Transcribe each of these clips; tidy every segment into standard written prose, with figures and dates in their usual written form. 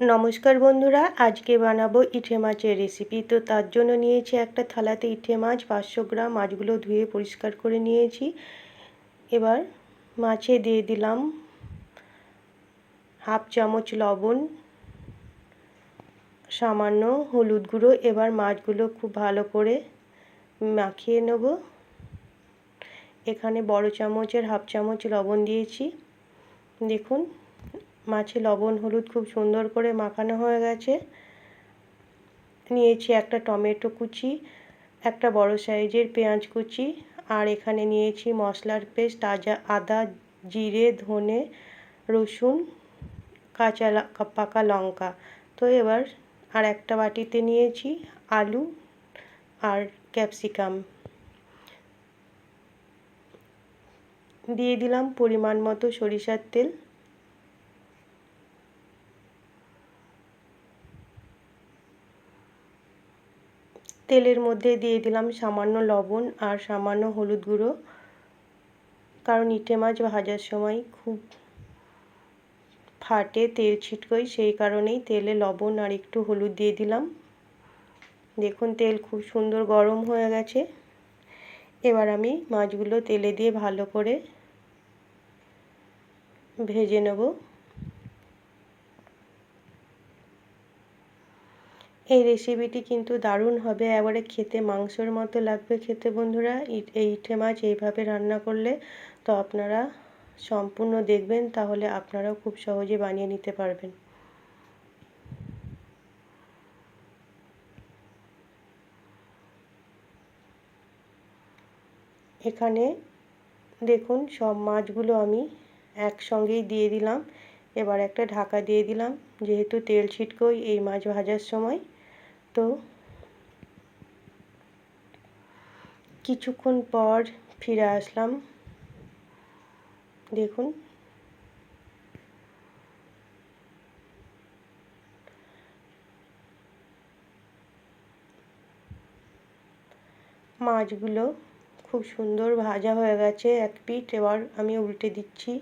নমস্কার বন্ধুরা, আজকে বানাবো ইটে মাছের রেসিপি। তো তার জন্য নিয়েছি একটা থালাতে ইটে মাছ 500 গ্রাম। মাছগুলো ধুয়ে পরিষ্কার করে নিয়েছি। এবার মাছে দিয়ে দিলাম হাফ চামচ লবণ, সামান্য হলুদ গুঁড়ো। এবার মাছগুলো খুব ভালো করে মাখিয়ে নেব। এখানে বড় চামচের হাফ চামচ লবণ দিয়েছি। দেখুন, মাছে লবণ হলুদ খুব সুন্দর করে মাখানো হয়ে গেছে। নিয়েছি একটা টমেটো কুচি, একটা বড় সাইজের পেঁয়াজ কুচি, আর এখানে নিয়েছি মশলার পেস্ট, তাজা আদা, জিরে, ধনে, রসুন, কাঁচা পাকা লঙ্কা। তো এবার আর একটা বাটিতে নিয়েছি আলু আর ক্যাপসিকাম। দিয়ে দিলাম পরিমাণ মতো সরিষার তেল। তেলের মধ্যে দিয়ে দিলাম সামান্য লবণ আর সামান্য হলুদ গুঁড়ো, কারণ ইটে মাছ ভাজার সময় খুব ফাটে, তেল ছিটকোয়, সেই কারণেই তেলে লবণ আর একটু হলুদ দিয়ে দিলাম। দেখুন, তেল খুব সুন্দর গরম হয়ে গেছে। এবার আমি মাছগুলো তেলে দিয়ে ভালো করে ভেজে নেব। এই রেসিপিটি কিন্তু দারুণ হবে, এবারে খেতে মাংসের মতো লাগবে খেতে বন্ধুরা। এই ইটে মাছ এইভাবে রান্না করলে তো আপনারা সম্পূর্ণ দেখবেন, তাহলে আপনারাও খুব সহজে বানিয়ে নিতে পারবেন। এখানে দেখুন, সব মাছগুলো আমি একসঙ্গেই দিয়ে দিলাম। এবার একটা ঢাকা দিয়ে দিলাম, যেহেতু তেল ছিটকোয় এই মাছ ভাজার সময়। তো কিছুক্ষণ পর ফিরে আসলাম। দেখুন, মাছগুলো খুব সুন্দর ভাজা হয়ে গেছে এক পিঠ। এবার আমি উল্টে দিচ্ছি।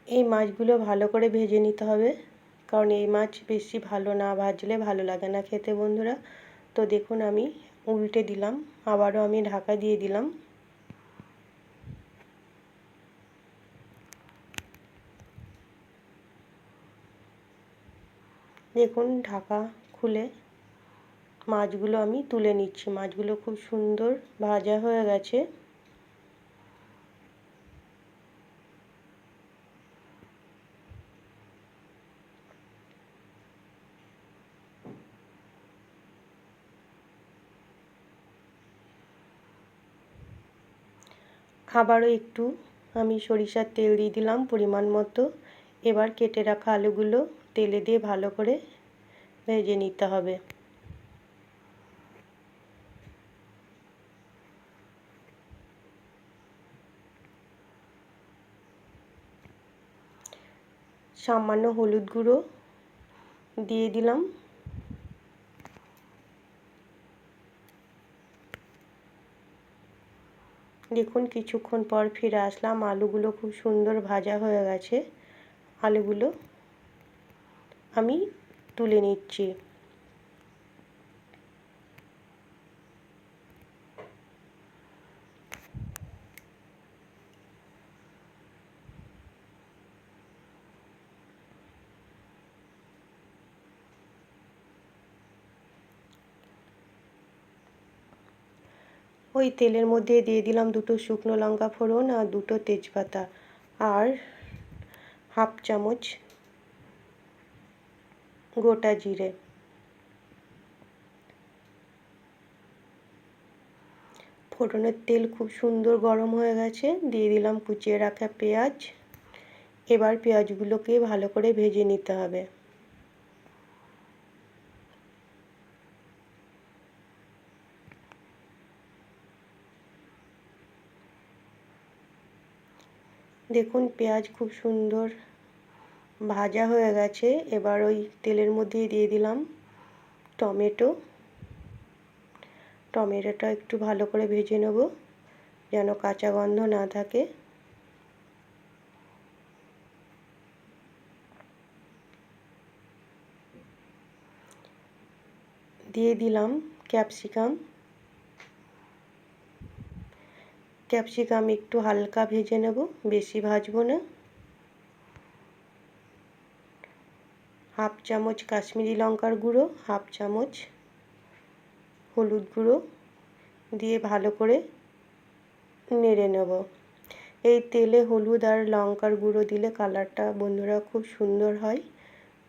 এই মাছগুলো ভালো করে ভেজে নিতে হবে, কারণ এই মাছ বেশি ভালো না ভাজলে ভালো লাগে না খেতে বন্ধুরা। তো দেখুন, আমি উল্টে দিলাম, আবারও আমি ঢাকা দিয়ে দিলাম। দেখুন, ঢাকা খুলে মাছগুলো আমি তুলে নিচ্ছি। মাছগুলো খুব সুন্দর ভাজা হয়ে গেছে। আবারও একটু আমি সরিষার তেল দিয়ে দিলাম পরিমাণ মতো। এবার কেটে রাখা আলুগুলো তেলে দিয়ে ভালো করে ভেজে নিতে হবে। সামান্য হলুদ গুঁড়ো দিয়ে দিলাম। দেখুন, কিছুক্ষণ পর ফিরে আসলাম। আলুগুলো খুব সুন্দর ভাজা হয়ে গেছে। আলুগুলো আমি তুলে নিচ্ছি। ওই তেলের মধ্যে দিয়ে দিলাম দুটো শুকনো লঙ্কা ফোড়ন আর দুটো তেজপাতা, আর হাফ চামচ গোটা জিরে। ফোড়নের তেল খুব সুন্দর গরম হয়ে গেছে। দিয়ে দিলাম কুচিয়ে রাখা পেঁয়াজ। এবার পেঁয়াজগুলোকে ভালো করে ভেজে নিতে হবে। দেখুন, পেঁয়াজ খুব সুন্দর ভাজা হয়ে গেছে। এবার ওই তেলের মধ্যে দিয়ে দিলাম টমেটোটা একটু ভালো করে ভেজে নেব, যেন কাঁচা গন্ধ না থাকে। দিয়ে দিলাম ক্যাপসিকাম। ক্যাপসিকাম একটু হালকা ভেজে নেব, বেশি ভাজবো না। হাফ চামচ কাশ্মীরি লঙ্কার গুঁড়ো, হাফ চামচ হলুদ গুঁড়ো দিয়ে ভালো করে নেড়ে নেব। এই তেলে হলুদ আর লঙ্কার গুঁড়ো দিলে কালারটা বন্ধুরা খুব সুন্দর হয়।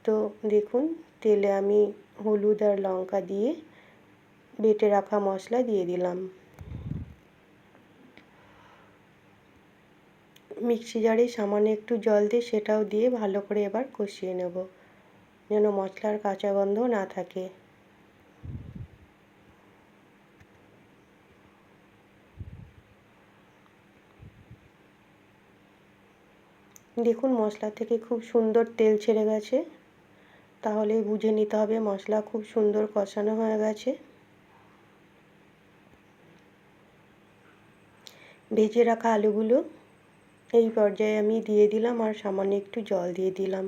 তো দেখুন তেলে আমি হলুদ আর লঙ্কা দিয়ে বেটে রাখা মশলা দিয়ে দিলাম। মিক্সি জারে সামান্য একটু জল দিয়ে সেটাও দিয়ে ভালো করে এবার কষিয়ে নেব, যেন মশলার কাঁচা গন্ধ না থাকে। দেখুন মশলা থেকে খুব সুন্দর তেল ছেড়ে গেছে, তাহলেই বুঝে নিতে হবে মশলা খুব সুন্দর কষানো হয়ে গেছে। ভেজে রাখা আলুগুলো এই পর্যায়ে আমি দিয়ে দিলাম আর সামান্য একটু জল দিয়ে দিলাম।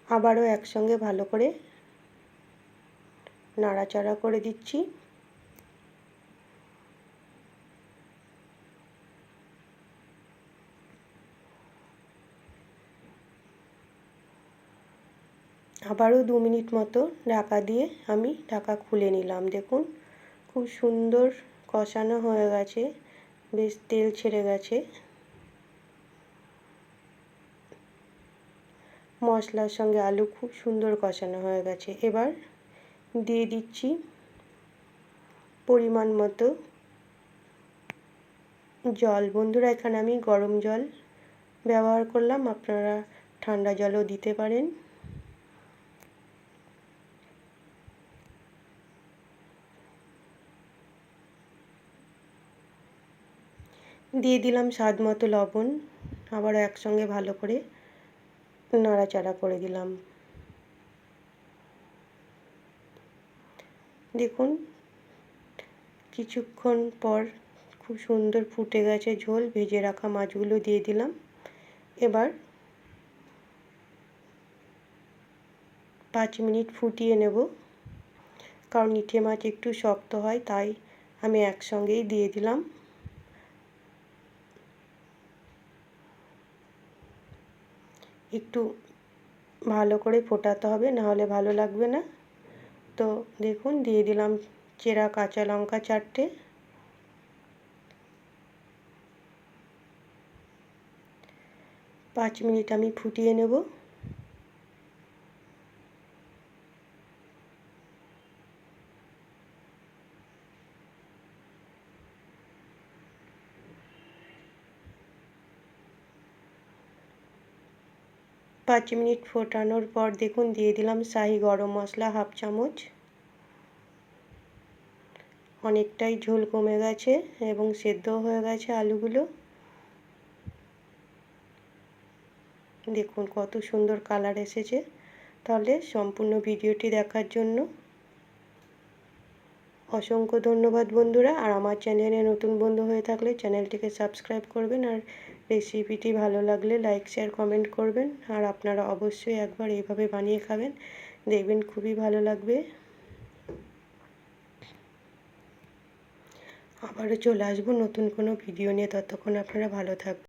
আবারও একসঙ্গে ভালো করে নাড়াচাড়া করে দিচ্ছি। আবারও 2 মিনিট মতো ঢাকা দিয়ে আমি ঢাকা খুলে নিলাম। দেখুন খুব সুন্দর কষানো হয়ে গেছে, বেশ তেল ছেড়ে গেছে। মশলার সঙ্গে আলু খুব সুন্দর কষানো হয়ে গেছে। এবার দিয়ে দিচ্ছি পরিমাণ মতো জল। বন্ধুরা এখানে আমি গরম জল ব্যবহার করলাম, আপনারা ঠান্ডা জলও দিতে পারেন। দিয়ে দিলাম স্বাদ মতো লবণ, আবার একসঙ্গে ভালো করে নাড়াচাড়া করে দিলাম। দেখুন কিছুক্ষণ পর খুব সুন্দর ফুটে গেছে ঝোল। ভেজে রাখা মাছগুলো দিয়ে দিলাম। এবার 5 মিনিট ফুটিয়ে নেব, কারণ ইটে মাছ একটু শক্ত হয়, তাই আমি একসঙ্গেই দিয়ে দিলাম। একটু ভালো করে ফোটাতে হবে, নাহলে ভালো লাগবে না। তো দেখুন দিয়ে দিলাম চেরা কাঁচা লঙ্কা 4টে। পাঁচ মিনিট আমি ফুটিয়ে নেব। পাঁচ মিনিট ফোটানোর পর দেখুন দিয়ে দিলাম শাহি গরম মশলা হাফ চামচ। অনেকটাই ঝোল কমে গেছে এবং সেদ্ধও হয়ে গেছে আলুগুলো। দেখুন কত সুন্দর কালার এসেছে। তাহলে সম্পূর্ণ ভিডিওটি দেখার জন্য অসংখ্য ধন্যবাদ বন্ধুরা। আর আমার চ্যানেলে নতুন বন্ধু হয়ে থাকলে চ্যানেলটিকে সাবস্ক্রাইব করবেন, আর রেসিপিটি ভালো লাগলে লাইক শেয়ার কমেন্ট করবেন। আর আপনারা অবশ্যই একবার এইভাবে বানিয়ে খাবেন, দেখবেন খুবই ভালো লাগবে। আবারও চলে আসবো নতুন কোনো ভিডিও নিয়ে, ততক্ষণ আপনারা ভালো থাকবেন।